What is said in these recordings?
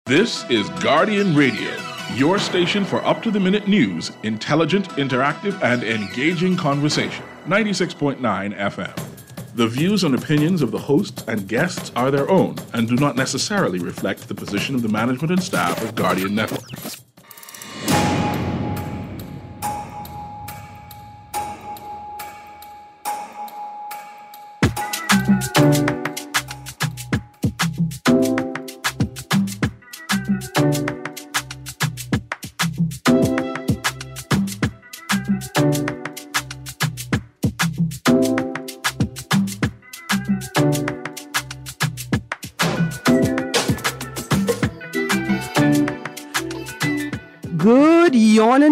This is Guardian Radio, your station for up-to-the-minute news, intelligent, interactive, and engaging conversation. 96.9 FM. The views and opinions of the hosts and guests are their own and do not necessarily reflect the position of the management and staff of Guardian Network.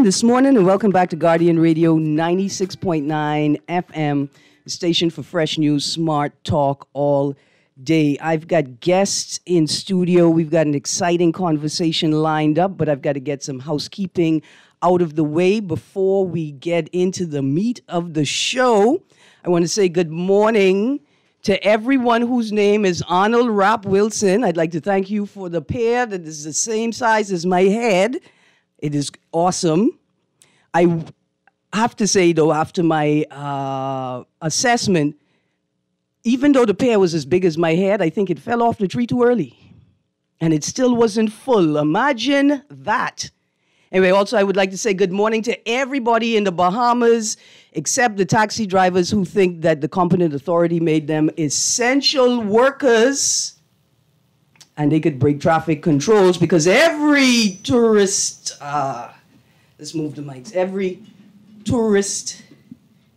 This morning, and welcome back to Guardian Radio 96.9 FM, the station for fresh news, smart talk all day. I've got guests in studio. We've got an exciting conversation lined up, but I've got to get some housekeeping out of the way before we get into the meat of the show. I want to say good morning to everyone whose name is Arnold Rapp Wilson. I'd like to thank you for the pair that is the same size as my head. It is awesome. I have to say, though, after my assessment, even though the pear was as big as my head, I think it fell off the tree too early. And it still wasn't full. Imagine that. Anyway, also, I would like to say good morning to everybody in the Bahamas, except the taxi drivers who think that the competent authority made them essential workers. And they could break traffic controls because every tourist, let's move the mics, every tourist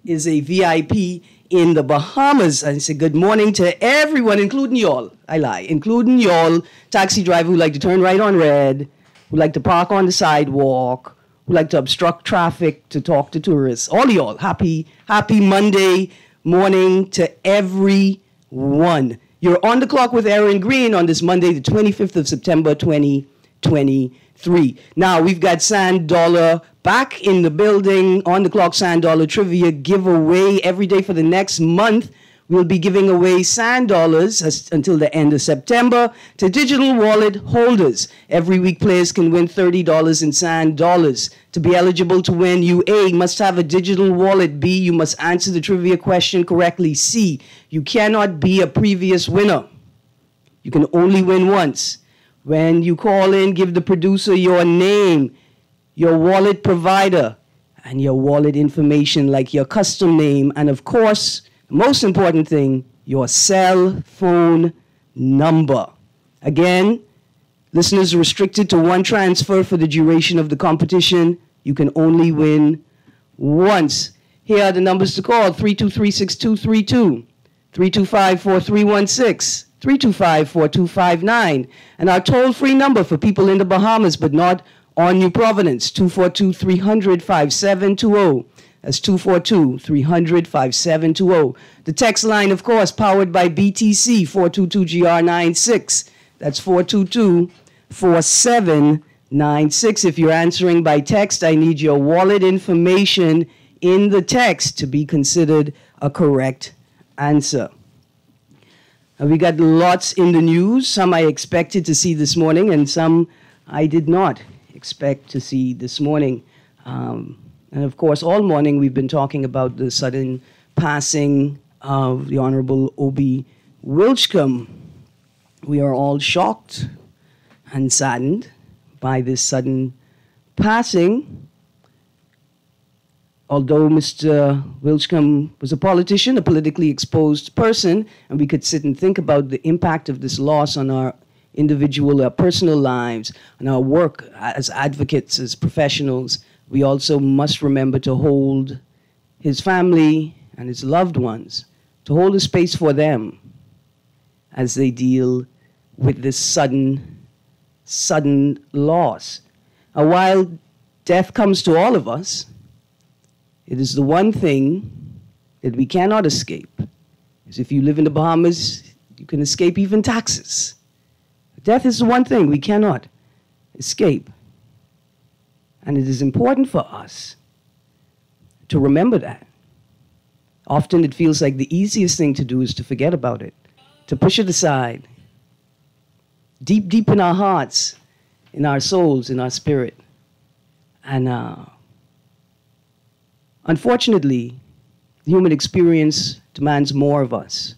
is a VIP in the Bahamas. I say good morning to everyone, including y'all. I lie, including y'all, taxi driver who like to turn right on red, who like to park on the sidewalk, who like to obstruct traffic to talk to tourists. All y'all, happy Monday morning to everyone. You're on the clock with Erin Greene on this Monday, the 25th of September, 2023. Now, we've got Sand Dollar back in the building. On the clock, Sand Dollar Trivia giveaway every day for the next month. We'll be giving away Sand Dollars until the end of September to digital wallet holders. Every week, players can win $30 in Sand Dollars. To be eligible to win, you A, must have a digital wallet. B, you must answer the trivia question correctly. C, you cannot be a previous winner. You can only win once. When you call in, give the producer your name, your wallet provider, and your wallet information like your custom name, and of course, the most important thing, your cell phone number. Again, listeners are restricted to one transfer for the duration of the competition. You can only win once. Here are the numbers to call: 323-6232, 325-4316, 325-4259, and our toll-free number for people in the Bahamas but not on New Providence, 242-300-5720. That's 242-300-5720. The text line, of course, powered by BTC, 422-GR96. That's 422-4796. If you're answering by text, I need your wallet information in the text to be considered a correct answer. We got lots in the news. Some I expected to see this morning, and some I did not expect to see this morning. And of course, all morning we've been talking about the sudden passing of the Honorable Obie Wilchcombe. We are all shocked and saddened by this sudden passing. Although Mr. Wilchcombe was a politician, a politically exposed person, and we could sit and think about the impact of this loss on our individual, our personal lives, and our work as advocates, as professionals, we also must remember to hold his family and his loved ones, to hold a space for them as they deal with this sudden loss. While death comes to all of us, it is the one thing that we cannot escape. Because if you live in the Bahamas, you can escape even taxes. Death is the one thing we cannot escape. And it is important for us to remember that. Often it feels like the easiest thing to do is to forget about it, to push it aside. Deep, deep in our hearts, in our souls, in our spirit. And unfortunately, the human experience demands more of us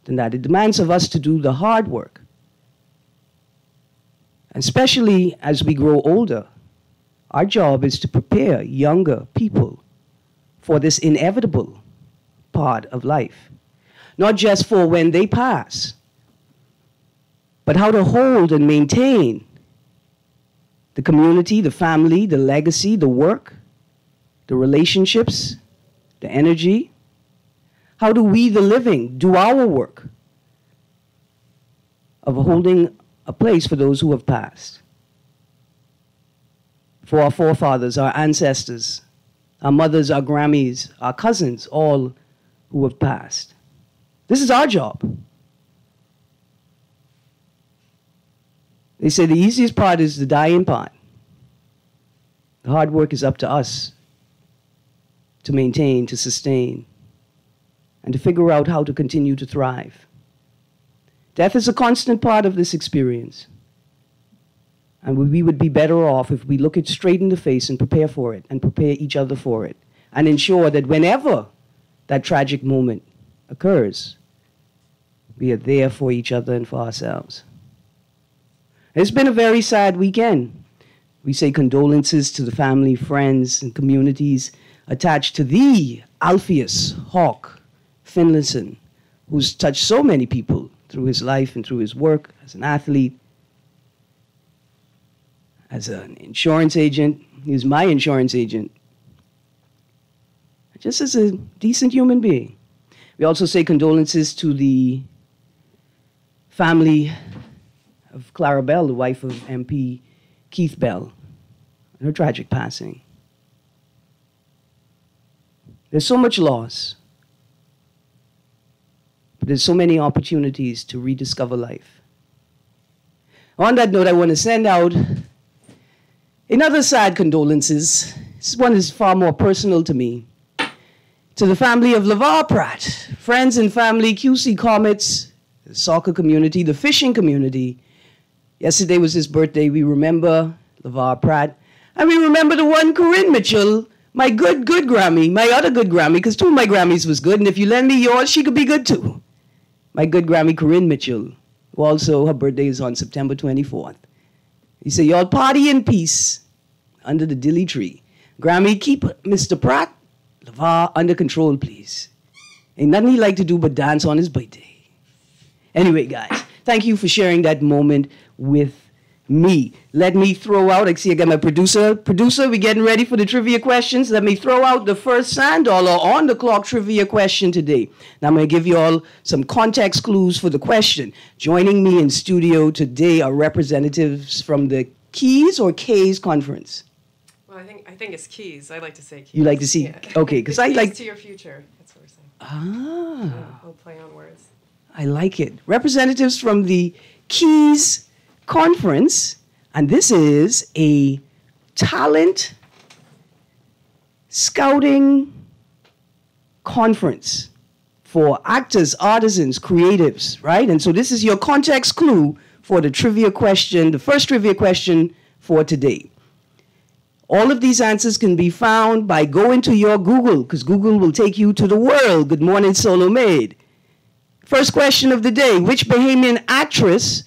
than that. It demands of us to do the hard work. Especially as we grow older, our job is to prepare younger people for this inevitable part of life. Not just for when they pass, but how to hold and maintain the community, the family, the legacy, the work, the relationships, the energy. How do we, the living, do our work of holding a place for those who have passed? For our forefathers, our ancestors, our mothers, our Grammys, our cousins, all who have passed. This is our job. They say the easiest part is the dying part. The hard work is up to us to maintain, to sustain, and to figure out how to continue to thrive. Death is a constant part of this experience. And we would be better off if we look it straight in the face and prepare for it, and prepare each other for it, and ensure that whenever that tragic moment occurs, we are there for each other and for ourselves. It's been a very sad weekend. We say condolences to the family, friends, and communities attached to the Alpheus Hawk Finlayson, who's touched so many people through his life and through his work as an athlete, as an insurance agent. He was my insurance agent, just as a decent human being. We also say condolences to the family of Clara Bell, the wife of MP Keith Bell, and her tragic passing. There's so much loss, but there's so many opportunities to rediscover life. On that note, I want to send out another sad condolences. This one is far more personal to me. To the family of LeVar Pratt, friends and family, QC Comets, the soccer community, the fishing community. Yesterday was his birthday. We remember LeVar Pratt. And we remember the one Corinne Mitchell, my good Grammy, my other good Grammy, because two of my Grammys was good, and if you lend me yours, she could be good too. My good Grammy, Corinne Mitchell, who also, her birthday is on September 24th. He said, y'all party in peace under the dilly tree. Grammy, keep Mr. Pratt, LeVar, under control, please. Ain't nothing he like to do but dance on his birthday. Anyway, guys, thank you for sharing that moment with me. Let me throw out, I see I got my producer. Producer, we getting ready for the trivia questions. Let me throw out the first $1 on the clock trivia question today. Now I'm going to give you all some context clues for the question. Joining me in studio today are representatives from the Keys or K's conference. Well, I think it's Keys. I like to say Keys. You like to see? Yeah. Okay, because I like to your future. That's what we're saying. Ah. Yeah, we'll play on words. I like it. Representatives from the Keys Conference, and this is a talent scouting conference for actors, artisans, creatives, right? And so this is your context clue for the trivia question, the first trivia question for today. All of these answers can be found by going to your Google, because Google will take you to the world. Good morning, Solo Maid. First question of the day, which Bahamian actress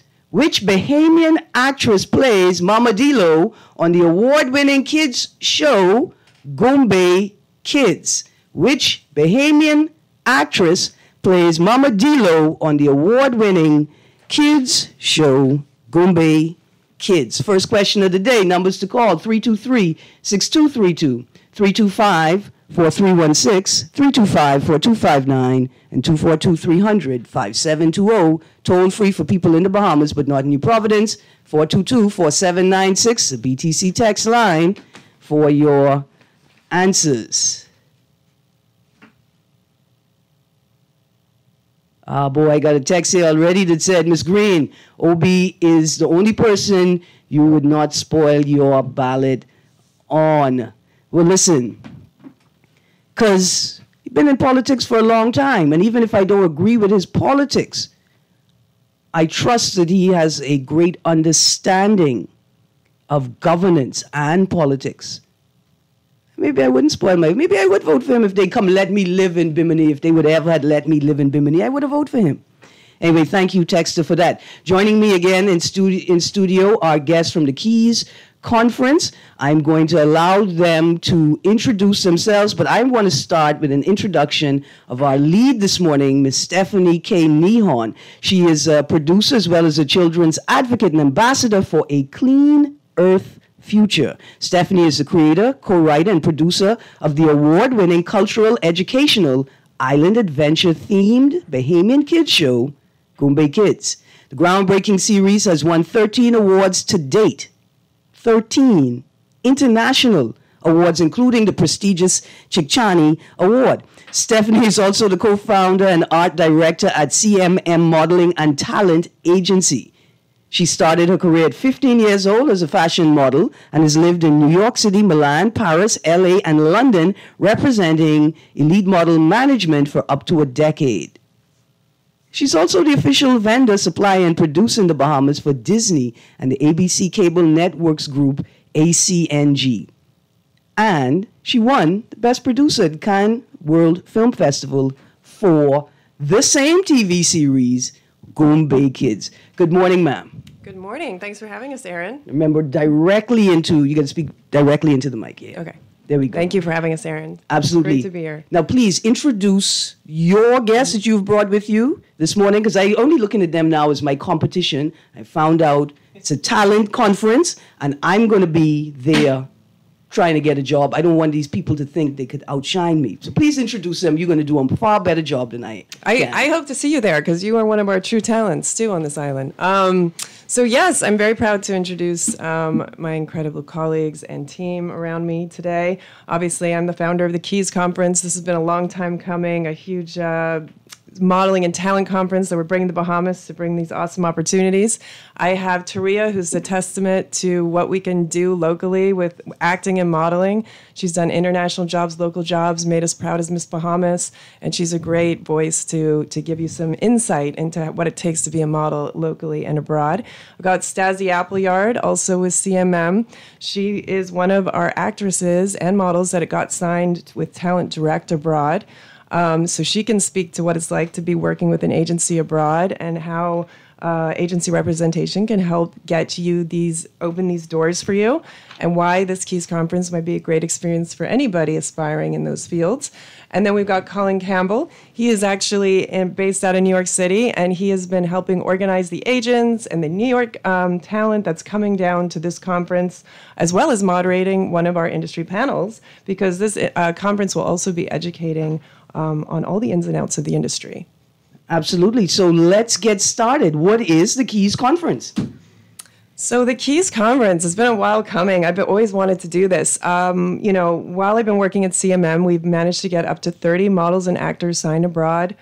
plays Mama Dilo on the award-winning kids show Gombe Kids? Which Bahamian actress plays Mama Dilo on the award-winning kids show Gombe Kids? First question of the day, numbers to call, 323-6232, 325-4316, 325-4259, and 242-300-5720. Toll free for people in the Bahamas, but not in New Providence, 422-4796, the BTC text line for your answers. Ah, boy, I got a text here already that said, Miss Greene, OB is the only person you would not spoil your ballot on. Well, listen, because he's been in politics for a long time, and even if I don't agree with his politics, I trust that he has a great understanding of governance and politics. Maybe I wouldn't spoil maybe I would vote for him if they come let me live in Bimini. If they would ever had let me live in Bimini, I would have voted for him. Anyway, thank you, Texter, for that. Joining me again in studio are guests from the Keys Conference. I'm going to allow them to introduce themselves, but I want to start with an introduction of our lead this morning, Ms. Stephanie K. Nihon. She is a producer as well as a children's advocate and ambassador for A Clean Earth Future. Stephanie is the creator, co-writer, and producer of the award-winning cultural, educational, island adventure-themed Bahamian kids show, Goombay Kids. The groundbreaking series has won 13 awards to date. 13 international awards, including the prestigious Chickchani Award. Stephanie is also the co-founder and art director at CMM Modeling and Talent Agency. She started her career at 15 years old as a fashion model and has lived in New York City, Milan, Paris, LA, and London, representing elite model management for up to a decade. She's also the official vendor, supplier, and producer in the Bahamas for Disney and the ABC Cable Networks Group, ACNG. And she won the Best Producer at Cannes World Film Festival for the same TV series, Goombay Kids. Good morning, ma'am. Good morning. Thanks for having us, Erin. Remember, you got to speak directly into the mic here. Okay. There we go. Thank you for having us, Erin. Absolutely. Great to be here. Now, please introduce your guests that you've brought with you this morning, because I only looking at them now as my competition. I found out it's a talent conference, and I'm going to be there trying to get a job. I don't want these people to think they could outshine me. So please introduce them. You're going to do a far better job than I can. I hope to see you there because you are one of our true talents too on this island. So yes, I'm very proud to introduce my incredible colleagues and team around me today. Obviously, I'm the founder of the Keys Conference. This has been a long time coming, a huge modeling and talent conference that we're bringing to the Bahamas to bring these awesome opportunities. I have Taria, who's a testament to what we can do locally with acting and modeling. She's done international jobs, local jobs, made us proud as Miss Bahamas, and she's a great voice to give you some insight into what it takes to be a model locally and abroad. I've got Stasi Appleyard, also with CMM. She is one of our actresses and models that got signed with Talent Direct Abroad. So she can speak to what it's like to be working with an agency abroad and how agency representation can help get you open these doors for you, and why this Keys Conference might be a great experience for anybody aspiring in those fields. And then we've got Colin Campbell. He is actually based out of New York City, and he has been helping organize the agents and the New York talent that's coming down to this conference, as well as moderating one of our industry panels, because this conference will also be educating on all the ins and outs of the industry. Absolutely. So let's get started. What is the Keys Conference? So the Keys Conference has been a while coming. I've always wanted to do this. While I've been working at CMM, we've managed to get up to 30 models and actors signed abroad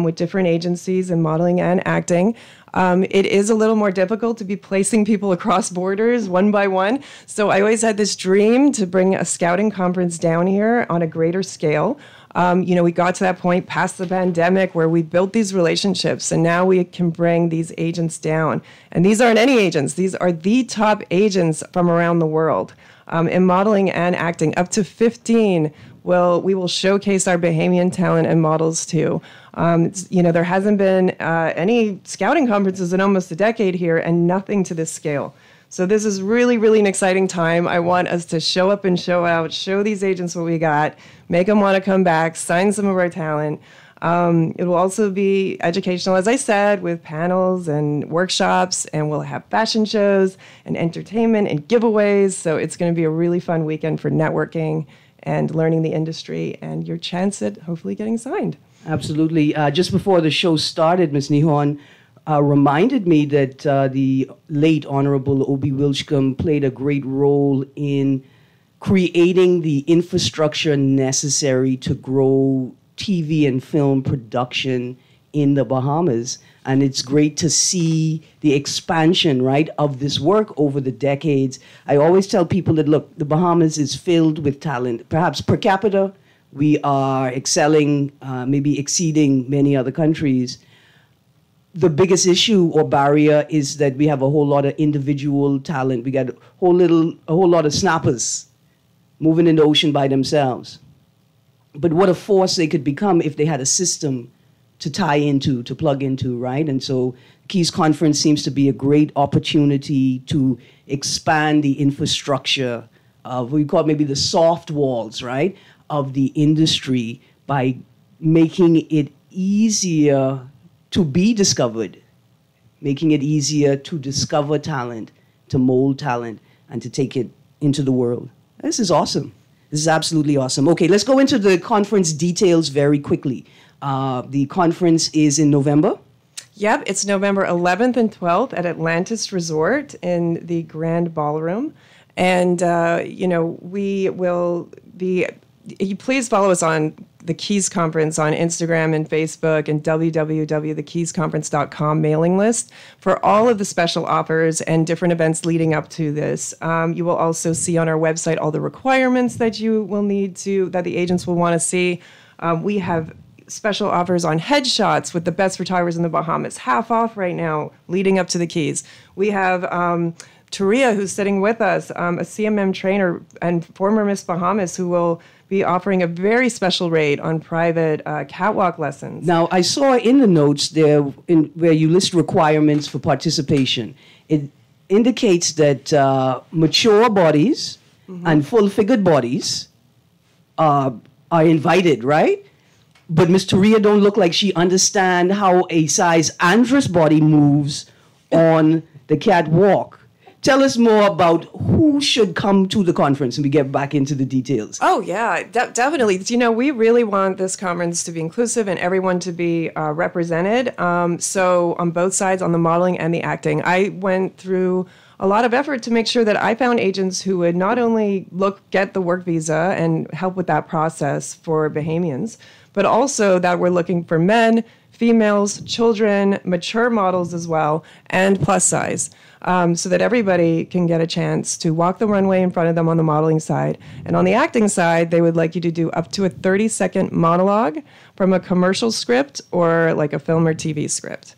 with different agencies in modeling and acting. It is a little more difficult to be placing people across borders one by one. So I always had this dream to bring a scouting conference down here on a greater scale. We got to that point past the pandemic where we built these relationships, and now we can bring these agents down. And these aren't any agents. These are the top agents from around the world in modeling and acting. Up to 15 we will showcase our Bahamian talent and models too. There hasn't been any scouting conferences in almost a decade here, and nothing to this scale. So this is really, really an exciting time. I want us to show up and show out, show these agents what we got, make them want to come back, sign some of our talent. It will also be educational, as I said, with panels and workshops, and we'll have fashion shows and entertainment and giveaways. So it's going to be a really fun weekend for networking and learning the industry, and your chance at hopefully getting signed. Absolutely. Just before the show started, Ms. Nihon reminded me that the late Honorable Obie Wilchcombe played a great role in creating the infrastructure necessary to grow TV and film production in the Bahamas. And it's great to see the expansion, right, of this work over the decades. I always tell people that, look, the Bahamas is filled with talent. Perhaps per capita, we are excelling, maybe exceeding many other countries. the biggest issue or barrier is that we have a whole lot of individual talent. We got a whole lot of snappers moving in the ocean by themselves. But what a force they could become if they had a system to tie into, to plug into, right? And so Keys Conference seems to be a great opportunity to expand the infrastructure of, we call it maybe the soft walls, right, of the industry by making it easier to be discovered, making it easier to discover talent, to mold talent, and to take it into the world. This is awesome. This is absolutely awesome. Okay, let's go into the conference details very quickly. The conference is in November. Yep, it's November 11th and 12th at Atlantis Resort in the Grand Ballroom. And, we will be, please follow us on the Keys Conference on Instagram and Facebook and www.thekeysconference.com mailing list for all of the special offers and different events leading up to this. You will also see on our website all the requirements that you will need to, that the agents will want to see. We have special offers on headshots with the best photographers in the Bahamas, half off right now, leading up to the Keys. We have Taria, who's sitting with us, a CMM trainer and former Miss Bahamas, who will be offering a very special rate on private catwalk lessons. Now, I saw in the notes there where you list requirements for participation. It indicates that mature bodies and full-figured bodies are invited, right? But Miss Taria don't look like she understand how a size androus body moves on the catwalk. Tell us more about who should come to the conference, and we get back into the details. Oh, yeah, definitely. We really want this conference to be inclusive and everyone to be represented. So on both sides, on the modeling and the acting, I went through a lot of effort to make sure that I found agents who would not only get the work visa and help with that process for Bahamians, but also that we're looking for men, females, children, mature models as well, and plus size. So that everybody can get a chance to walk the runway in front of them on the modeling side. And on the acting side, they would like you to do up to a 30-second monologue from a commercial script or like a film or TV script.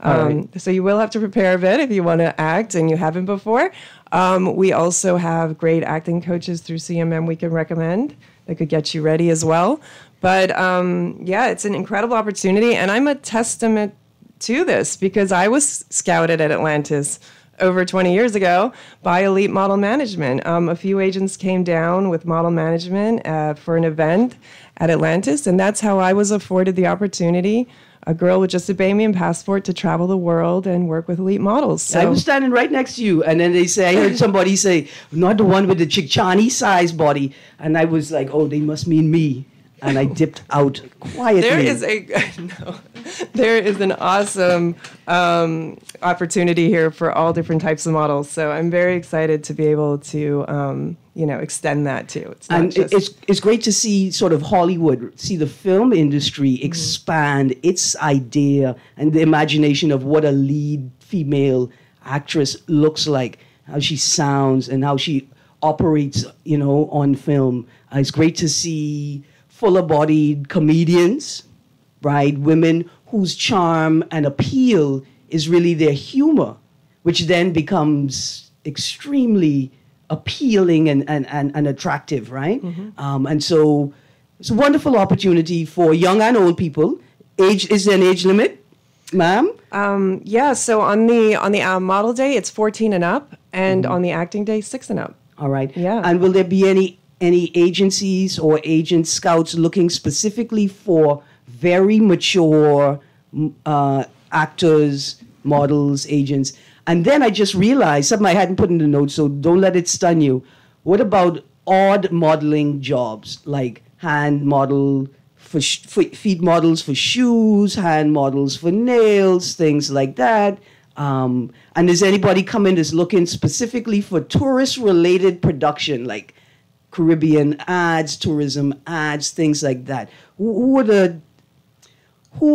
Right. So you will have to prepare a bit if you want to act and you haven't before. We also have great acting coaches through CMM we can recommend that could get you ready as well. But it's an incredible opportunity. And I'm a testament to this because I was scouted at Atlantis over 20 years ago by Elite Model Management. A few agents came down with model management for an event at Atlantis, and that's how I was afforded the opportunity, a girl with just a Bahamian passport, to travel the world and work with elite models. So I was standing right next to you, and then I heard somebody say, not the one with the Chichani size body, and I was like, oh, they must mean me. And I dipped out quietly. There is an awesome opportunity here for all different types of models. So I'm very excited to be able to, extend that too. It's great to see sort of Hollywood, see the film industry expand its idea and the imagination of what a lead female actress looks like, how she sounds and how she operates, on film. It's great to see fuller-bodied comedians, right? Women whose charm and appeal is really their humor, which then becomes extremely appealing and attractive, right? And so it's a wonderful opportunity for young and old people. Is there an age limit, ma'am? So on the model day, it's 14 and up, and on the acting day, 6 and up. All right. Yeah. And will there be any agencies or agent scouts looking specifically for very mature actors, models, agents? And then I just realized something I hadn't put in the notes, so don't let it stun you. What about odd modeling jobs, like hand model for feet models for shoes, hand models for nails, things like that? And is anybody coming that's looking specifically for tourist-related production, like Caribbean ads, tourism ads, things like that? Who are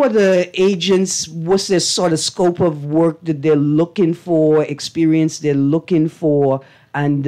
the agents? What's their sort of scope of work that they're looking for, experience they're looking for? And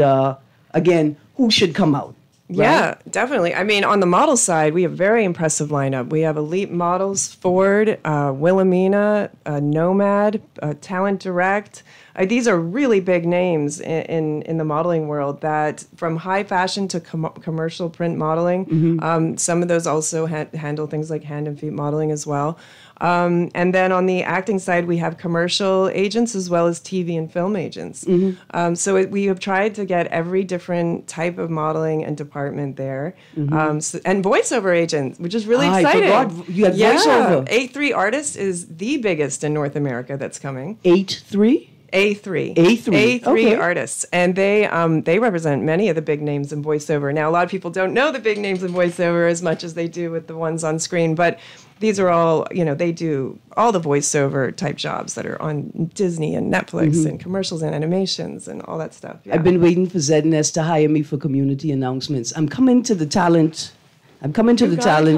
again, who should come out? Yeah, definitely. I mean, on the model side, we have very impressive lineup. We have elite models, Ford, Wilhelmina, Nomad, Talent Direct. These are really big names in the modeling world that from high fashion to commercial print modeling. Some of those also handle things like hand and feet modeling as well. And then on the acting side, we have commercial agents as well as TV and film agents. We have tried to get every different type of modeling and department there. And voiceover agents, which is really exciting. I forgot you had voiceover. A3 Artist is the biggest in North America that's coming. A3? A3. A3. Okay. Artists. And they represent many of the big names in voiceover. Now, a lot of people don't know the big names in voiceover as much as they do with the ones on screen, but these are all, they do all the voiceover type jobs that are on Disney and Netflix and commercials and animations and all that stuff. Yeah. I've been waiting for ZNS to hire me for community announcements. I'm coming to the talent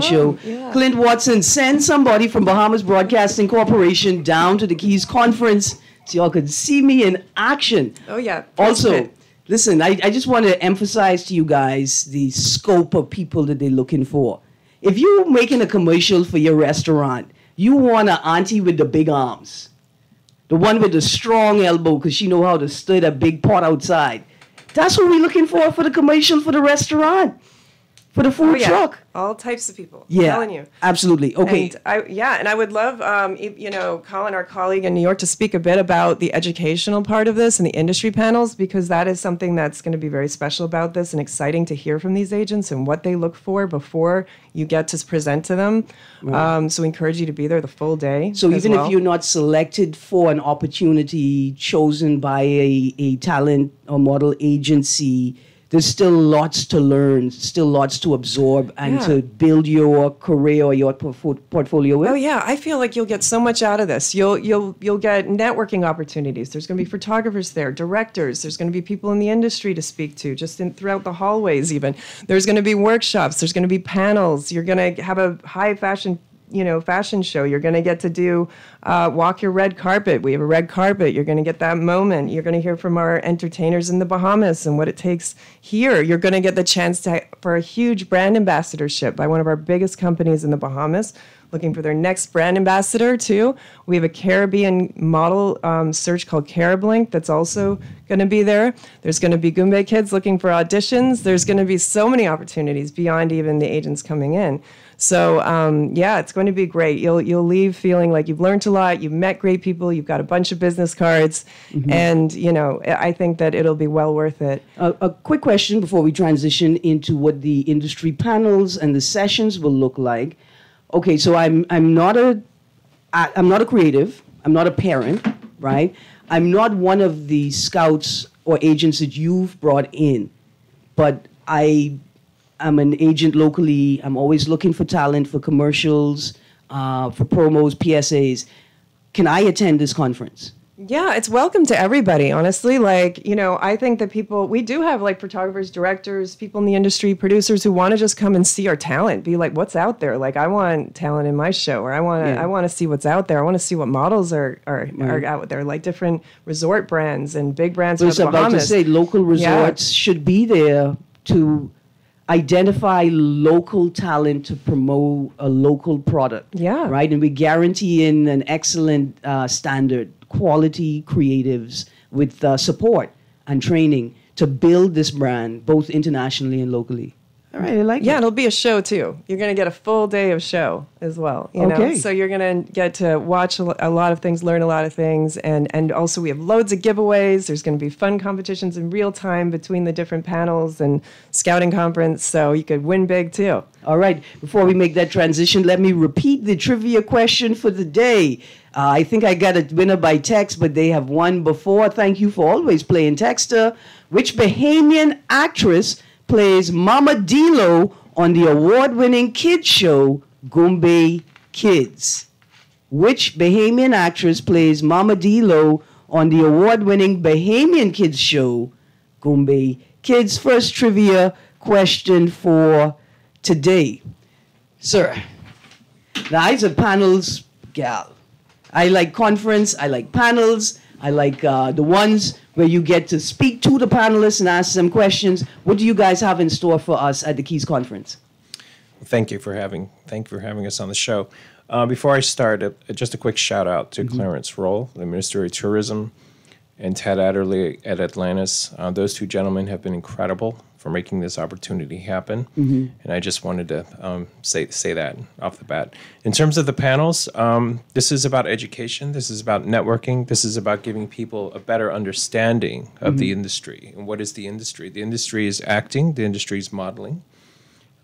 show. Yeah. Clint Watson, send somebody from Bahamas Broadcasting Corporation down to the Keys Conference so y'all could see me in action. Oh, yeah. Also, listen, I just want to emphasize to you guys the scope of people that they're looking for. If you're making a commercial for your restaurant, you want an auntie with the big arms. The one with the strong elbow because she know how to stir that big pot outside. That's what we're looking for the commercial for the restaurant. For the food truck. All types of people. Yeah, I'm telling you. Absolutely. Okay. And I would love, Colin, our colleague in New York, to speak a bit about the educational part of this and the industry panels, because that is something that's going to be very special about this and exciting to hear from these agents and what they look for before you get to present to them. Right. So we encourage you to be there the full day. So even if you're not selected for an opportunity chosen by a talent or model agency, there's still lots to learn, still lots to absorb, and to build your career or your portfolio with. Oh yeah, I feel like you'll get so much out of this. You'll get networking opportunities. There's going to be photographers there, directors. There's going to be people in the industry to speak to, just throughout the hallways. Even there's going to be workshops. There's going to be panels. You're going to have a high fashion show. You're going to get to do walk your red carpet. We have a red carpet. You're going to get that moment. You're going to hear from our entertainers in the Bahamas and what it takes here. You're going to get the chance for a huge brand ambassadorship by one of our biggest companies in the Bahamas, looking for their next brand ambassador too. We have a Caribbean model search called Carablink that's also going to be there. There's going to be Goombay kids looking for auditions. There's going to be so many opportunities beyond even the agents coming in. So it's going to be great. You'll leave feeling like you've learned a lot, you've met great people, you've got a bunch of business cards, and I think that it'll be well worth it. A quick question before we transition into what the industry panels and the sessions will look like. Okay, so I'm not a creative, I'm not a parent, right? I'm not one of the scouts or agents that you've brought in, but I'm an agent locally. I'm always looking for talent, for commercials, for promos, PSAs. Can I attend this conference? Yeah, it's welcome to everybody, honestly. I think that we do have photographers, directors, people in the industry, producers who want to just come and see our talent, be like, what's out there? I want talent in my show, or I want to see what's out there. I want to see what models are out there, like different resort brands and big brands. I was about to say, local resorts should be there to identify local talent to promote a local product. Yeah. Right? And we guarantee in an excellent standard, quality creatives with support and training to build this brand both internationally and locally. All right, I like it. Yeah, it'll be a show too. You're going to get a full day of show as well. You know? So you're going to get to watch a lot of things, learn a lot of things, and also we have loads of giveaways. There's going to be fun competitions in real time between the different panels and scouting conference, so you could win big too. All right, before we make that transition, let me repeat the trivia question for the day. I think I got a winner by text, but they have won before. Thank you for always playing Texter. Which Bahamian actress plays Mama Dilo on the award-winning kids show Goombay Kids? Which Bahamian actress plays Mama Dilo on the award-winning Bahamian kids show Goombay Kids? First trivia question for today. Sir, now I'm a panels gal. I like conference, I like panels, I like the ones where you get to speak to the panelists and ask them questions. What do you guys have in store for us at the Keys Conference? Thank you for having us on the show. Before I start, just a quick shout out to Clarence Roll, the Minister of Tourism, and Ted Adderley at Atlantis. Those two gentlemen have been incredible for making this opportunity happen. And I just wanted to say that off the bat. In terms of the panels, this is about education. This is about networking. This is about giving people a better understanding of the industry. And what is the industry? The industry is acting. The industry is modeling.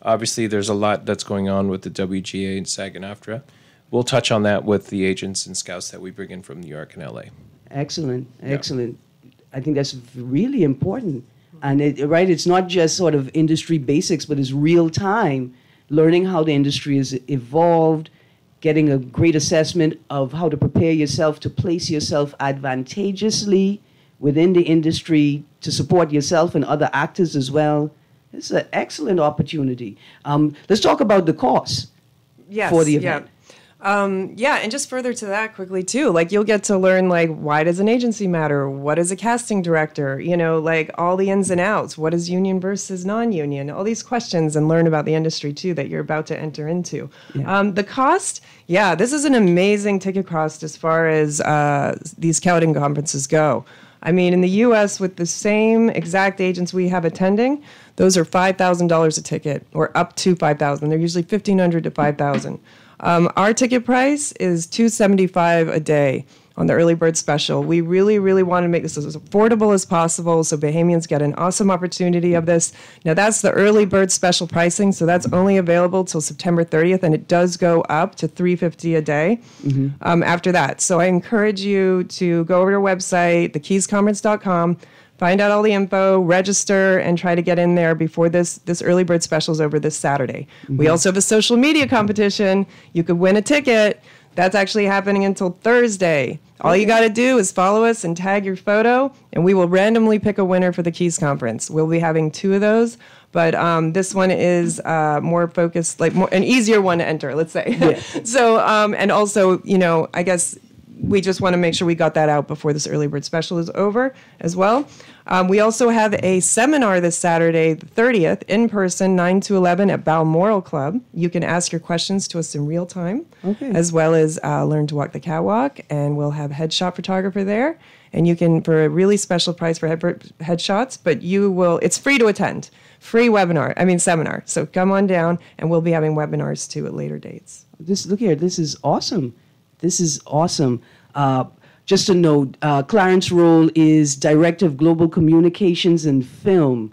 Obviously, there's a lot that's going on with the WGA and SAG-AFTRA. We'll touch on that with the agents and scouts that we bring in from New York and LA. Excellent. I think that's really important. And it's not just sort of industry basics, but it's real time, learning how the industry has evolved, getting a great assessment of how to prepare yourself to place yourself advantageously within the industry to support yourself and other actors as well. It's an excellent opportunity. Let's talk about the cost for the event. And just further to that quickly too, like you'll get to learn like why does an agency matter? What is a casting director? You know, like all the ins and outs. What is union versus non-union? All these questions, and learn about the industry too that you're about to enter into. The cost, this is an amazing ticket cost as far as these scouting conferences go. I mean, in the U.S., with the same exact agents we have attending, those are $5,000 a ticket, or up to $5,000. They're usually $1,500 to $5,000. Our ticket price is $275 a day on the early bird special. We really, really want to make this as affordable as possible so Bahamians get an awesome opportunity of this. Now, that's the early bird special pricing, so that's only available till September 30th, and it does go up to $350 a day after that. So I encourage you to go over to our website, thekeysconference.com, find out all the info, register, and try to get in there before this early bird special is over this Saturday. We also have a social media competition. You could win a ticket. That's actually happening until Thursday. All you got to do is follow us and tag your photo, and we will randomly pick a winner for the Keys Conference. We'll be having 2 of those, but this one is more focused, like an easier one to enter, let's say. So, and also, you know, I guess we just want to make sure we got that out before this early bird special is over as well. We also have a seminar this Saturday, the 30th, in person, 9 to 11 at Balmoral Club. You can ask your questions to us in real time, as well as learn to walk the catwalk, and we'll have headshot photographer there. And you can, for a really special price for headshots, but it's free to attend. Free seminar. So come on down, and we'll be having webinars too at later dates. Look here, this is awesome. Just a note, Clarence Roll is Director of Global Communications and Film.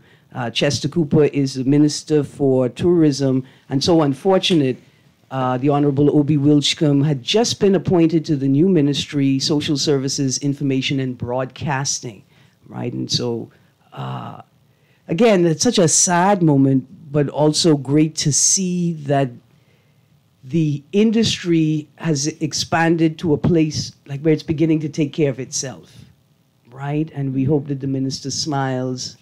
Chester Cooper is the Minister for Tourism. And so unfortunate, the Honorable Obie Wilchcombe had just been appointed to the new ministry, Social Services, Information and Broadcasting, right? And so, again, it's such a sad moment, but also great to see that the industry has expanded to a place like where it's beginning to take care of itself, right? And we hope that the minister smiles,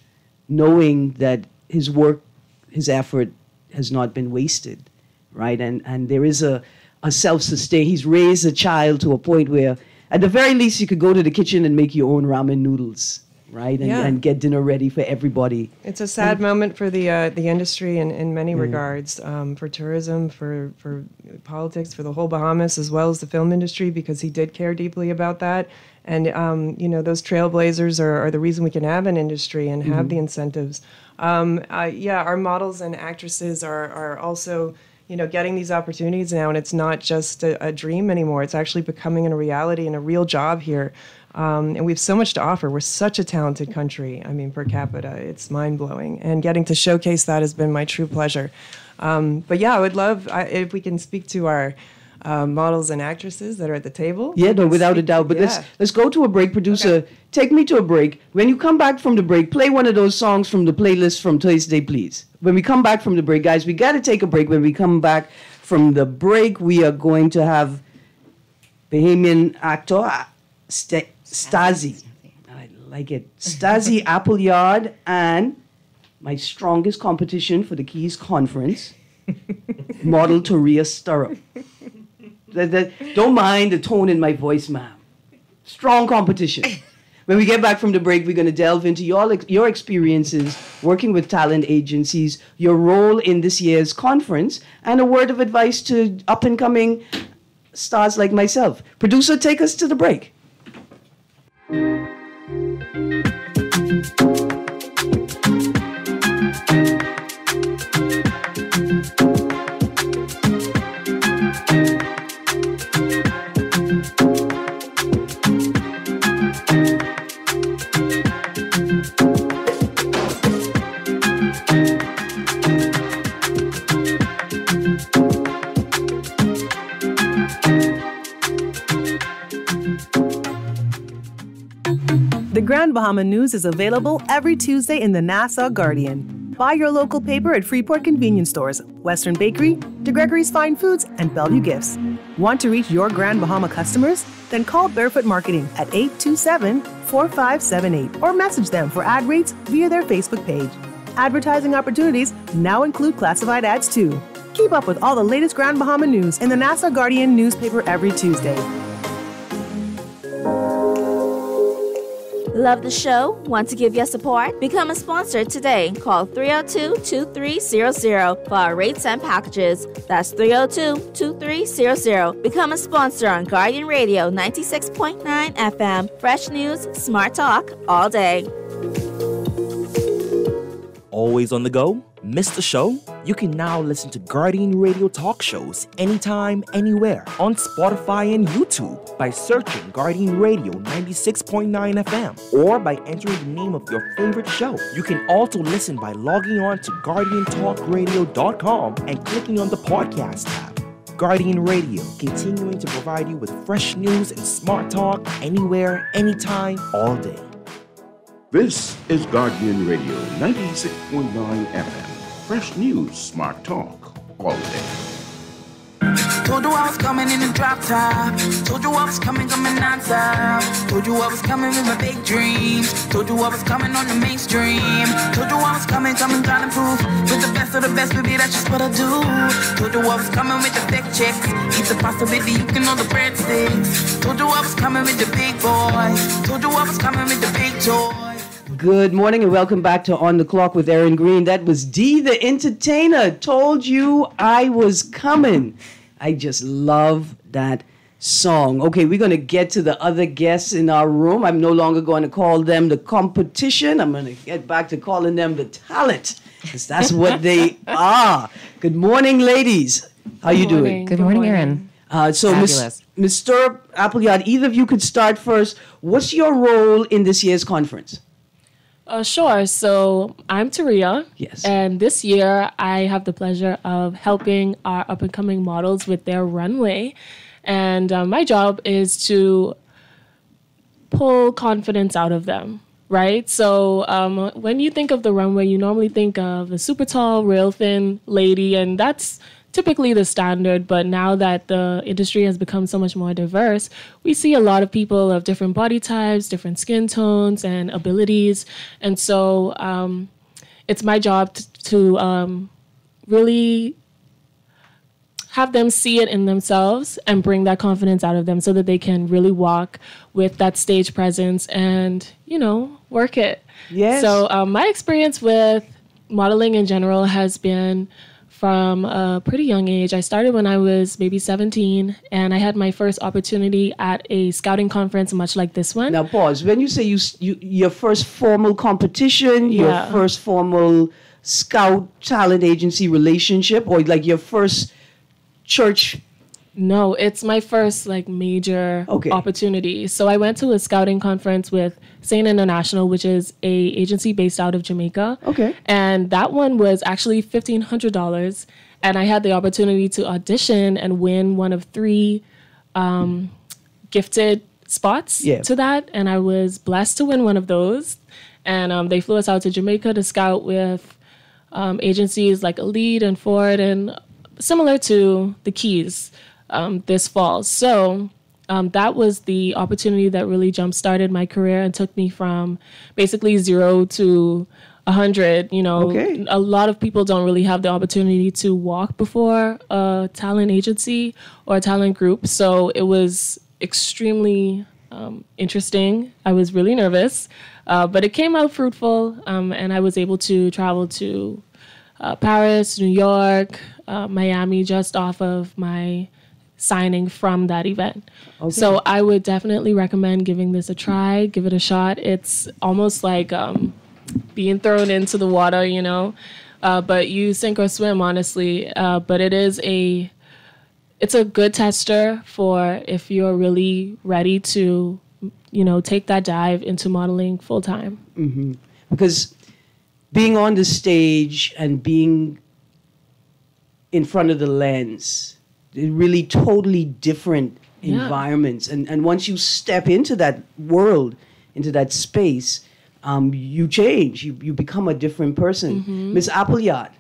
knowing that his work, his effort has not been wasted, right? And there is a self-sustain. He's raised a child to a point where, at the very least, you could go to the kitchen and make your own ramen noodles, right? And get dinner ready for everybody. It's a sad moment for the industry in many regards, for tourism, for politics, for the whole Bahamas, as well as the film industry, because he did care deeply about that. And, those trailblazers are the reason we can have an industry and have the incentives. Our models and actresses are also, getting these opportunities now, and it's not just a dream anymore. It's actually becoming a reality and a real job here. And we have so much to offer. We're such a talented country. I mean, per capita, it's mind-blowing. And getting to showcase that has been my true pleasure. But I would love if we can speak to our models and actresses that are at the table. Yeah, no, without a doubt. But let's go to a break. Producer, take me to a break. When you come back from the break, play one of those songs from the playlist from Thursday, please. When we come back from the break, guys, we got to take a break. When we come back from the break, we are going to have Bahamian actor Stasi. I like it. Stasi Appleyard and my strongest competition for the Keys Conference, model Toria Stirrup. Don't mind the tone in my voice, ma'am. Strong competition. When we get back from the break, we're going to delve into your experiences working with talent agencies, your role in this year's conference, and a word of advice to up-and-coming stars like myself. Producer, take us to the break. The Grand Bahama News is available every Tuesday in the Nassau Guardian. Buy your local paper at Freeport convenience stores, Western Bakery, DeGregory's Fine Foods, and Bellevue Gifts. Want to reach your Grand Bahama customers? Then call Barefoot Marketing at 827-4578 or message them for ad rates via their Facebook page. Advertising opportunities now include classified ads too. Keep up with all the latest Grand Bahama news in the Nassau Guardian newspaper every Tuesday. Love the show? Want to give your support? Become a sponsor today. Call 302-2300 for our rates and packages. That's 302-2300. Become a sponsor on Guardian Radio 96.9 FM. Fresh news, smart talk, all day. Always on the go? Missed the show? You can now listen to Guardian Radio talk shows anytime, anywhere on Spotify and YouTube by searching Guardian Radio 96.9 FM or by entering the name of your favorite show. You can also listen by logging on to GuardianTalkRadio.com and clicking on the podcast tab. Guardian Radio, continuing to provide you with fresh news and smart talk anywhere, anytime, all day. This is Guardian Radio 96.9 FM. Fresh news, smart talk, all day. Told you I was coming in the drop top. Told you I was coming non-stop. Told you I was coming with my big dreams. Told you I was coming on the mainstream. Told you I was coming trying to prove. With the best of the best, baby, that's just what I do. Told you I was coming with the thick chicks. Eat the pasta, baby, you can know the breadsticks. Told you I was coming with the big boys. Told you I was coming with the big toys. Good morning and welcome back to On the Clock with Erin Greene. That was Dee the Entertainer. Told you I was coming. I just love that song. Okay, we're going to get to the other guests in our room. I'm no longer going to call them the competition. I'm going to get back to calling them the talent, because that's what they are. Good morning, ladies. How you doing? Good morning, Erin. So, Mr. Appleyard, either of you could start first. What's your role in this year's conference? Sure. So I'm Taria. Yes. And this year I have the pleasure of helping our up-and-coming models with their runway. And my job is to pull confidence out of them, right? So when you think of the runway, you normally think of a super tall, real thin lady, and that's typically the standard. But now that the industry has become so much more diverse, we see a lot of people of different body types, different skin tones and abilities. And so it's my job to really have them see it in themselves and bring that confidence out of them so that they can really walk with that stage presence and, you know, work it. Yes. So my experience with modeling in general has been from a pretty young age. I started when I was maybe 17, and I had my first opportunity at a scouting conference, much like this one. Now, pause. When you say your first formal competition, your first formal scout talent agency relationship, or like your first church? No, it's my first like major opportunity. So I went to a scouting conference with Saint International, which is a agency based out of Jamaica. Okay. And that one was actually $1,500. And I had the opportunity to audition and win one of 3 gifted spots to that. And I was blessed to win one of those. And they flew us out to Jamaica to scout with agencies like Elite and Ford and similar to the Keys this fall. So that was the opportunity that really jump-started my career and took me from basically 0 to 100. You know, a lot of people don't really have the opportunity to walk before a talent agency or a talent group. So it was extremely interesting. I was really nervous, but it came out fruitful, and I was able to travel to Paris, New York, Miami, just off of my signing from that event. Okay. So I would definitely recommend giving this a try, give it a shot. It's almost like being thrown into the water, you know, but you sink or swim, honestly. But it's a good tester for if you're really ready to, you know, take that dive into modeling full time. Mm-hmm. Because being on the stage and being in front of the lens, really totally different environments. And once you step into that world, into that space, you change. You become a different person. Ms. Appleyard.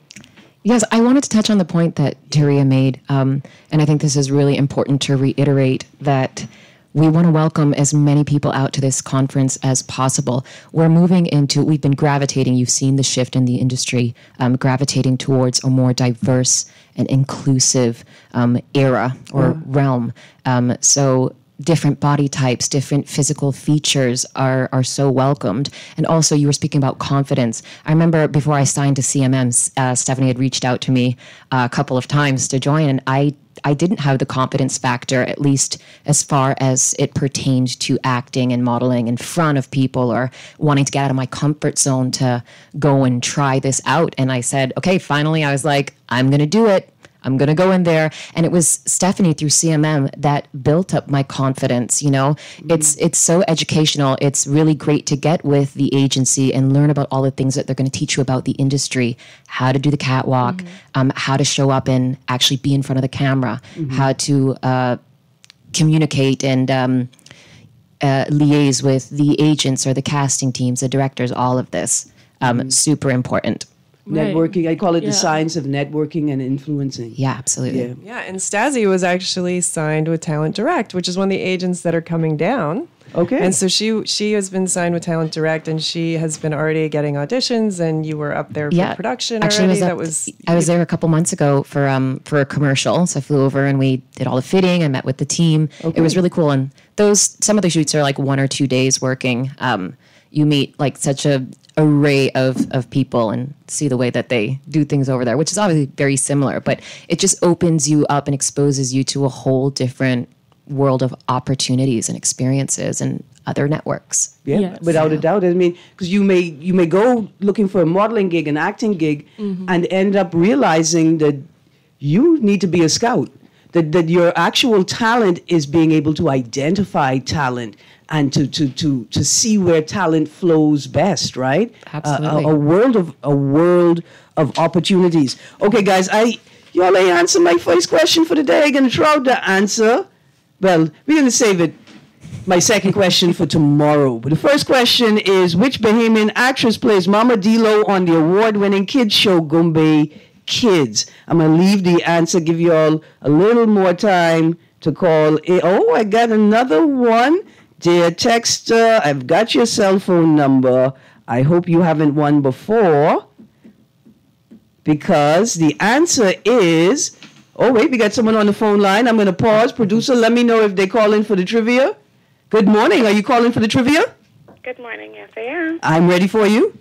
Yes, I wanted to touch on the point that Tyria made, and I think this is really important to reiterate that we want to welcome as many people out to this conference as possible. We've been gravitating, you've seen the shift in the industry, gravitating towards a more diverse and inclusive era or realm. So different body types, different physical features are so welcomed. And also, you were speaking about confidence. I remember before I signed to CMM, Stephanie had reached out to me a couple of times to join, and I didn't have the confidence factor, at least as far as it pertained to acting and modeling in front of people or wanting to get out of my comfort zone to go and try this out. And I said, okay, finally, I was like, I'm going to do it. I'm going to go in there. And it was Stephanie through CMM that built up my confidence. You know, it's so educational. It's really great to get with the agency and learn about all the things that they're going to teach you about the industry, how to do the catwalk, how to show up and actually be in front of the camera, how to communicate and liaise with the agents or the casting teams, the directors, all of this. Super important. Networking, I call it the science of networking and influencing. Yeah, absolutely. Yeah, and Stasi was actually signed with Talent Direct, which is one of the agents that are coming down. Okay. And so she has been signed with Talent Direct, and she has been already getting auditions, and you were up there for production actually already. I was there a couple months ago for a commercial. So I flew over and we did all the fitting. I met with the team. Okay. It was really cool. And some of the shoots are like 1 or 2 days working. You meet like such a array of people and see the way that they do things over there, which is obviously very similar, but it just opens you up and exposes you to a whole different world of opportunities and experiences and other networks. Without a doubt. I mean, because you may go looking for a modeling gig, an acting gig, and end up realizing that you need to be a scout, that your actual talent is being able to identify talent and to see where talent flows best, right? Absolutely. A world of opportunities. Okay, guys, y'all ain't answer my first question for the day. I'm gonna throw out the answer. Well, we're gonna save it. My second question for tomorrow. But the first question is, which Bahamian actress plays Mama Dilo on the award-winning kids show Gumbe Kids? I'm gonna leave the answer. Give you all a little more time to call. Oh, I got another one. Dear texter, I've got your cell phone number. I hope you haven't won before. Because the answer is... Oh, wait, we got someone on the phone line. I'm going to pause. Producer, let me know if they call in for the trivia. Good morning. Are you calling for the trivia? Good morning. Yes, I am. I'm ready for you.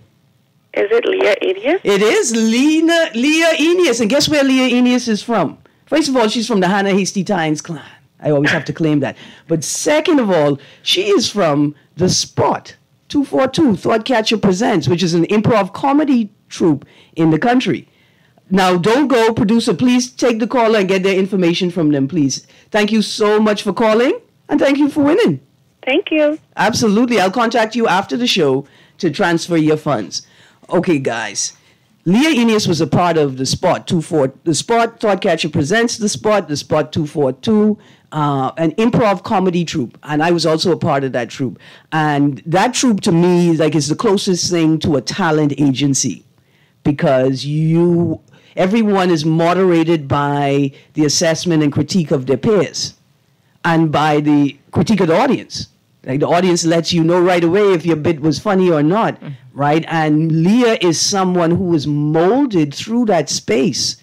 Is it Leah Edius? It is Leah Enius. And guess where Leah Enius is from? First of all, she's from the Hannah Hasty Tynes clan. I always have to claim that. But second of all, she is from the Spot 242, Thought Catcher Presents, which is an improv comedy troupe in the country. Now, don't go, producer. Please take the caller and get their information from them, please. Thank you so much for calling, and thank you for winning. Thank you. Absolutely. I'll contact you after the show to transfer your funds. Okay, guys. Leah Enius was a part of the Spot 242. The Spot, Thought Catcher Presents the Spot 242, an improv comedy troupe. And I was also a part of that troupe. And that troupe, to me, is the closest thing to a talent agency. Because everyone is moderated by the assessment and critique of their peers. And by the critique of the audience. Like the audience lets you know right away if your bit was funny or not, right? And Leah is someone who was molded through that space,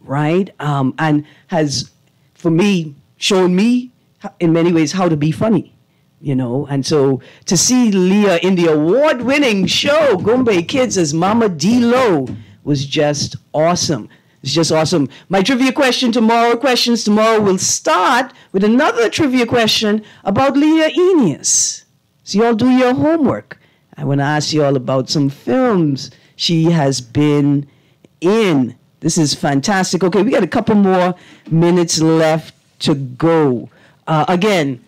right? And has, for me, shown me in many ways how to be funny, you know. And so to see Leah in the award-winning show, Goombay Kids, as Mama D-Lo was just awesome. It's just awesome. My trivia questions tomorrow will start with another trivia question about Leah Eunice. So y'all do your homework. I want to ask you all about some films she has been in. This is fantastic. Okay, we got a couple more minutes left to go. Again,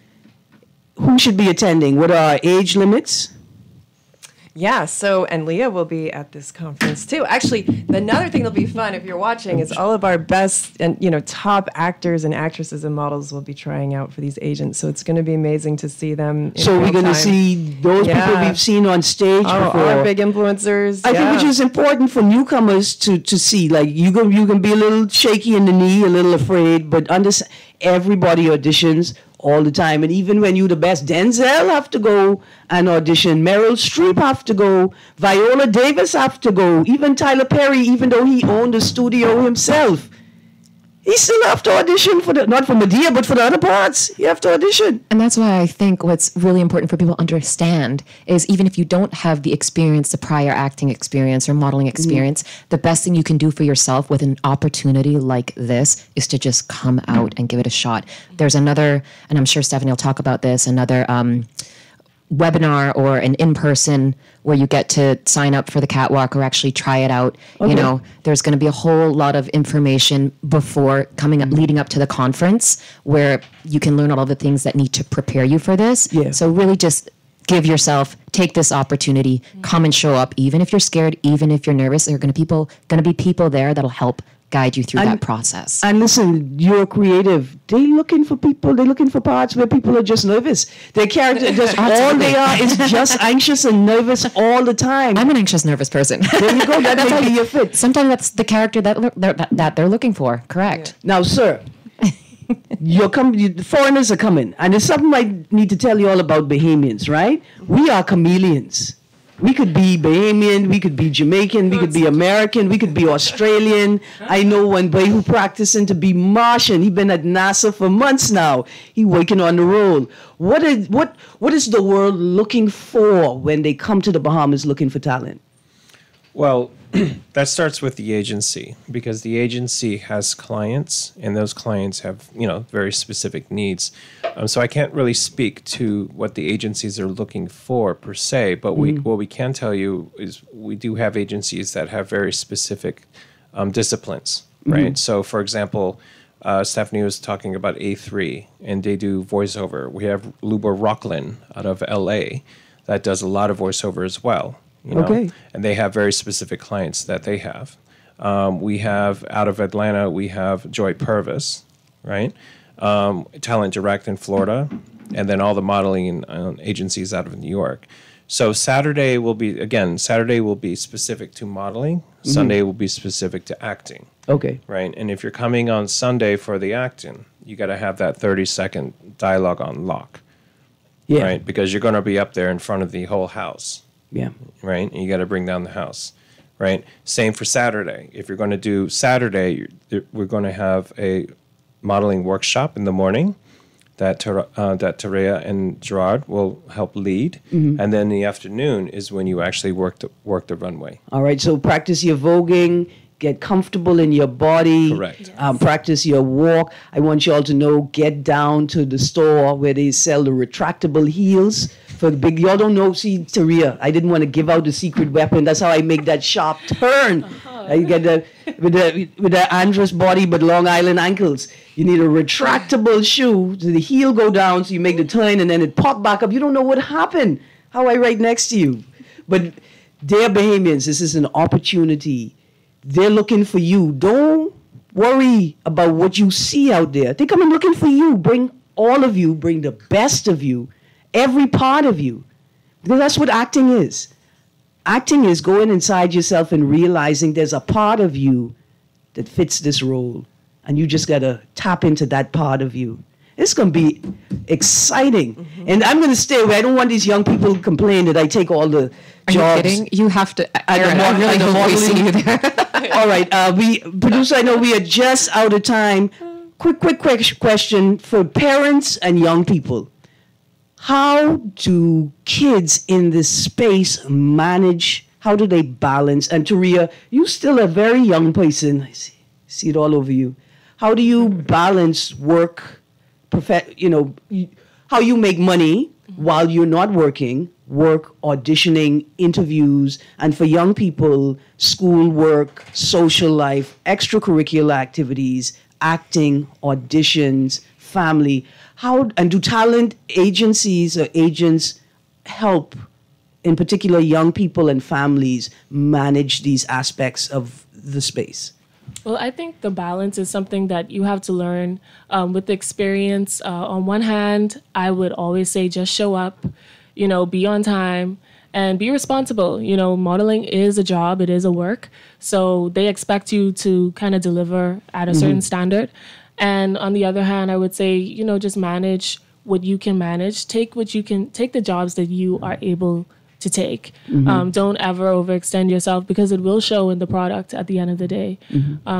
who should be attending? What are our age limits? Yeah, so, and Leah will be at this conference too. Actually, another thing that'll be fun if you're watching is all of our best and, top actors and actresses and models will be trying out for these agents. So it's going to be amazing to see them. So we're going to see those people we've seen on stage before. Our big influencers. I think which is important for newcomers to see. Like you can be a little shaky in the knee, a little afraid, but understand everybody auditions all the time. And even when you're the best, Denzel have to go and audition. Meryl Streep have to go. Viola Davis have to go. Even Tyler Perry, even though he owned the studio himself, he still have to audition for not for Medea, but for the other parts. You have to audition. And that's why I think what's really important for people to understand is even if you don't have the experience, the prior acting experience or modeling experience, the best thing you can do for yourself with an opportunity like this is to just come out and give it a shot. There's another, and I'm sure Stephanie will talk about this, another webinar or an in-person where you get to sign up for the catwalk or actually try it out. Okay. There's going to be a whole lot of information before leading up to the conference where you can learn all the things that need to prepare you for this. Yeah. So really just take this opportunity, come and show up, even if you're scared, even if you're nervous. There are going to be people there that'll help guide you through that process. And listen, you're creative. They're looking for people. They're looking for parts where people are just nervous. Their character, just all they are is just anxious and nervous all the time. I'm an anxious, nervous person. There you go. That may be your fit. Sometimes that's the character that they're looking for. Correct. Yeah. Now, sir, the foreigners are coming. And there's something I need to tell you all about Bahamians, right? We are chameleons. We could be Bahamian, we could be Jamaican, we could be American, we could be Australian. I know one boy who practicing to be Martian. He's been at NASA for months now. He working on the role. What is the world looking for when they come to the Bahamas looking for talent? Well, that starts with the agency because the agency has clients and those clients have, very specific needs. So I can't really speak to what the agencies are looking for per se, but what we can tell you is we do have agencies that have very specific disciplines, right? So for example, Stephanie was talking about A3 and they do voiceover. We have Luba Rocklin out of LA that does a lot of voiceover as well. Okay. And they have very specific clients that they have. We have out of Atlanta, we have Joy Purvis, right? Talent Direct in Florida, and then all the modeling agencies out of New York. So Saturday will be specific to modeling. Sunday will be specific to acting. Okay. Right? And if you're coming on Sunday for the acting, you got to have that 30-second dialogue on lock. Yeah. Right? Because you're going to be up there in front of the whole house. Yeah. Right? And you got to bring down the house. Right? Same for Saturday. If you're going to do Saturday, we're going to have a modeling workshop in the morning that Terea and Gerard will help lead. And then in the afternoon is when you actually work the runway. All right. So practice your voguing. Get comfortable in your body. Correct. Practice your walk. I want you all to know, get down to the store where they sell the retractable heels for the big. Y'all don't know, see, Terea, I didn't want to give out the secret weapon. That's how I make that sharp turn. You get with the Andros body but Long Island ankles. You need a retractable shoe. So the heel go down so you make the turn and then it pop back up. You don't know what happened. How I right next to you. But dear Bahamians, this is an opportunity. They're looking for you. Don't worry about what you see out there. They're coming looking for you. Bring all of you. Bring the best of you. Every part of you. Because that's what acting is. Acting is going inside yourself and realizing there's a part of you that fits this role. And you just got to tap into that part of you. It's going to be exciting. And I'm going to stay away. I don't want these young people to complain that I take all the jobs. Are you kidding? You have to. Erin, I really don't see you there. All right. Producer, I know we are just out of time. Quick question for parents and young people. how do kids in this space manage? How do they balance? And Taria, you still a very young person. I see it all over you. How do you balance work, how you make money while you're not working, work, auditioning, interviews, and for young people, school work, social life, extracurricular activities, acting, auditions, family. And do talent agencies or agents help, in particular, young people and families manage these aspects of the space? Well, I think the balance is something that you have to learn with the experience. On one hand, I would always say just show up, be on time and be responsible. Modeling is a job, it is a work. So they expect you to kind of deliver at a certain standard. And on the other hand, I would say, just manage what you can manage. Take the jobs that you are able to take. Don't ever overextend yourself because it will show in the product at the end of the day.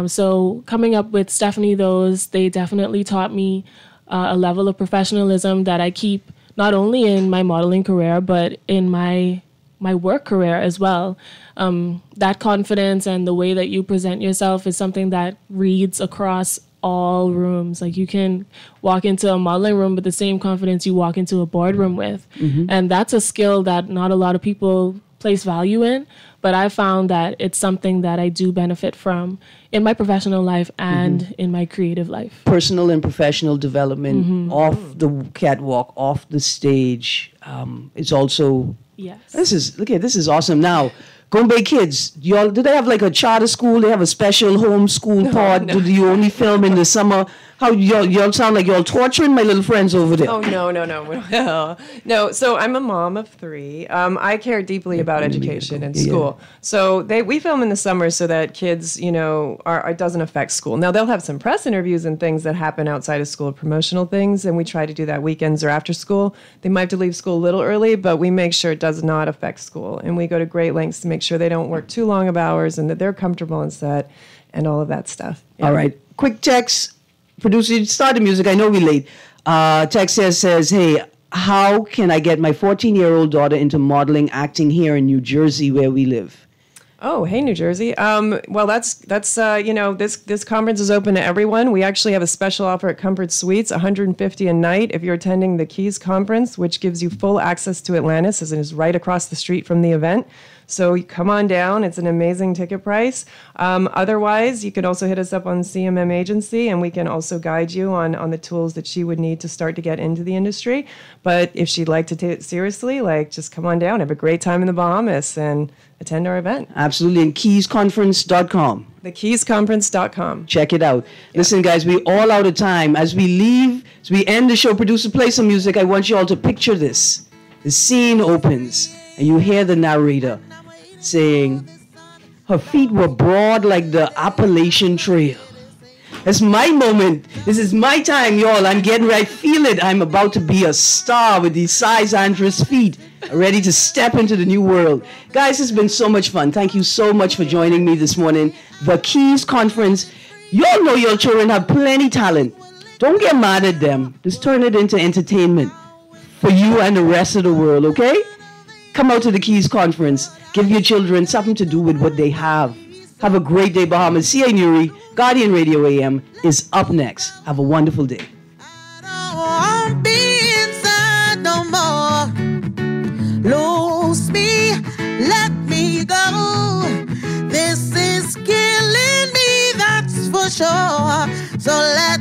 So coming up with Stephanie Those, they definitely taught me a level of professionalism that I keep not only in my modeling career, but in my work career as well. That confidence and the way that you present yourself is something that reads across all rooms. Like you can walk into a modeling room with the same confidence you walk into a boardroom with. And that's a skill that not a lot of people place value in, but I found that it's something that I do benefit from in my professional life and in my creative life. Personal and professional development off the catwalk, off the stage. It's also, this is awesome. Now, Gombe kids, do they have like a charter school? They have a special homeschool pod? No. Do you only film in the summer? How y'all sound like y'all torturing my little friends over there. Oh, no. No, so I'm a mom of 3. I care deeply about education and school. Yeah. So we film in the summer so that kids, it doesn't affect school. Now, they'll have some press interviews and things that happen outside of school, promotional things, and we try to do that weekends or after school. They might have to leave school a little early, but we make sure it does not affect school. And we go to great lengths to make sure they don't work too long of hours and that they're comfortable on set and all of that stuff. Yeah. All right. Quick text. Producer, start the music. I know we're late. Text says, hey, how can I get my 14-year-old daughter into modeling acting here in New Jersey where we live? Oh, hey, New Jersey. Well, that's this conference is open to everyone. We actually have a special offer at Comfort Suites, $150 a night if you're attending the Keys conference, which gives you full access to Atlantis, as it is right across the street from the event. So come on down. It's an amazing ticket price. Otherwise, you can also hit us up on CMM Agency, and we can also guide you on the tools that she would need to start to get into the industry. But if she'd like to take it seriously, just come on down, have a great time in the Bahamas, and attend our event. Absolutely. And keysconference.com. thekeysconference.com. Check it out. Yeah. Listen, guys, we're all out of time. As we leave, as we end the show, producer, play some music. I want you all to picture this. The scene opens, and you hear the narrator saying, her feet were broad like the Appalachian Trail. That's my moment. This is my time, y'all. I'm getting right. Feel it. I'm about to be a star with these size Andres feet, ready to step into the new world. Guys, it's been so much fun. Thank you so much for joining me this morning. The Keys Conference. Y'all know your children have plenty talent. Don't get mad at them. Just turn it into entertainment for you and the rest of the world, okay? Come out to the Keys Conference. Give your children something to do with what they have. Have a great day, Bahamas. C.A. Nuri, Guardian Radio AM is up next. Have a wonderful day. I don't want to be inside no more. Lose me, let me go. This is killing me, that's for sure. So let